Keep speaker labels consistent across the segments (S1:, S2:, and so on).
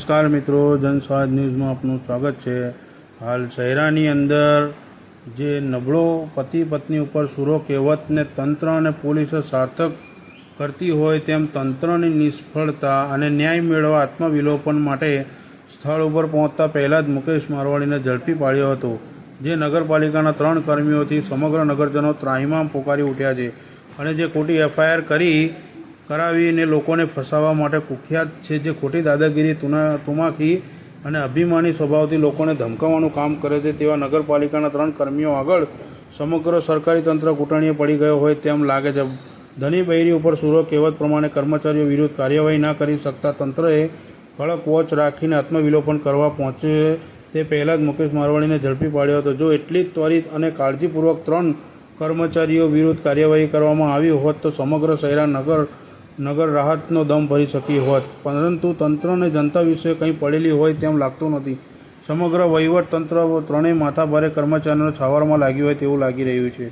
S1: નમસ્કાર મિત્રો, જનસ્વાદ ન્યૂઝમાં આપનું સ્વાગત છે। હાલ શહેરાની અંદર જે નબળો પતિ પત્ની ઉપર સૂરો કહેવતને તંત્ર અને પોલીસ સાર્થક કરતી હોય તેમ તંત્રની નિષ્ફળતા અને ન્યાય મેળવવા આત્મવિલોપન માટે સ્થળ ઉપર પહોંચતા પહેલાં જ મુકેશ મારવાડીને ઝડપી પાડ્યો હતો, જે નગરપાલિકાના 3 કર્મીઓથી સમગ્ર નગરજનો ત્રાહિમામ પોકારી ઉઠ્યા છે અને જે ખોટી FIR કરાવીને લોકોને ફસાવવા માટે કુખ્યાત છે, જે ખોટી દાદાગીરી તુમાખી અને અભિમાની સ્વભાવથી લોકોને ધમકાવવાનું કામ કરે છે, તેવા નગરપાલિકાના 3 કર્મીઓ આગળ સમગ્ર સરકારી તંત્ર ઘૂંટણીએ પડી ગયો હોય તેમ લાગે છે। ધની બૈરી ઉપર સૂરો કહેવત પ્રમાણે કર્મચારીઓ વિરુદ્ધ કાર્યવાહી ન કરી શકતા તંત્રએ કડક વોચ રાખીને આત્મવિલોપન કરવા પહોંચે તે પહેલાં જ મુકેશ મારવાડીને ઝડપી પાડ્યો હતો। જો એટલી જ ત્વરિત અને કાળજીપૂર્વક 3 કર્મચારીઓ વિરુદ્ધ કાર્યવાહી કરવામાં આવી હોત તો સમગ્ર શહેરા નગર રાહતનો દમ ભરી શકી હોત, પરંતુ તંત્રને જનતા વિશે કંઈ પડેલી હોય તેમ લાગતું નથી। સમગ્ર વહીવટ તંત્ર ત્રણેય માથાભારે કર્મચારીઓને છાવરમાં લાગ્યું હોય તેવું લાગી રહ્યું છે।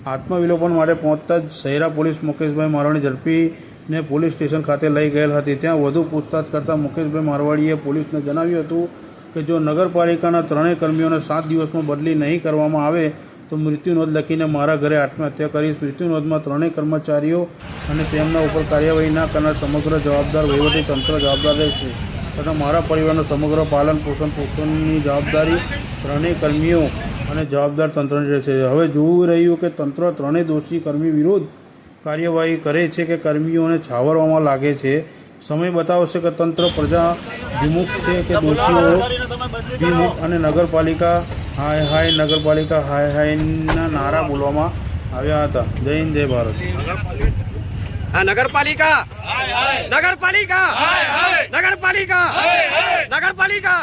S1: આત્મવિલોપન માટે પહોંચતા જ શહેરા પોલીસ મુકેશભાઈ મારવાડી ઝડપીને પોલીસ સ્ટેશન ખાતે લઈ ગયેલ હતી। ત્યાં વધુ પૂછતાછ કરતાં મુકેશભાઈ મારવાડીએ પોલીસને જણાવ્યું હતું કે જો નગરપાલિકાના 3 કર્મીઓને 7 દિવસમાં બદલી નહીં કરવામાં આવે તો મૃત્યુનોંધ લખીને મારા ઘરે આત્મહત્યા કરીશ। મૃત્યુનોંધમાં 3 કર્મચારીઓ અને તેમના ઉપર કાર્યવાહી ન કરનાર સમગ્ર જવાબદાર વહીવટી તંત્ર જવાબદાર રહેશે તથા મારા પરિવારનું સમગ્ર પાલન પોષણની જવાબદારી 3 કર્મીઓ અને જવાબદાર તંત્રની રહેશે। હવે જોવું રહ્યું કે તંત્ર 3 દોષી કર્મી વિરુદ્ધ કાર્યવાહી કરે છે કે કર્મીઓને છાવરવામાં લાગે છે। સમય બતાવશે કે તંત્ર પ્રજા વિમુખ છે કે દોષીઓ વિમુખ અને નગરપાલિકા હાય હાય નગરપાલિકા હાય હાયના નારા બોલવામાં આવ્યા હતા। જય હિન્દ, જય ભારત।
S2: નગરપાલિકા નગરપાલિકા નગરપાલિકા નગરપાલિકા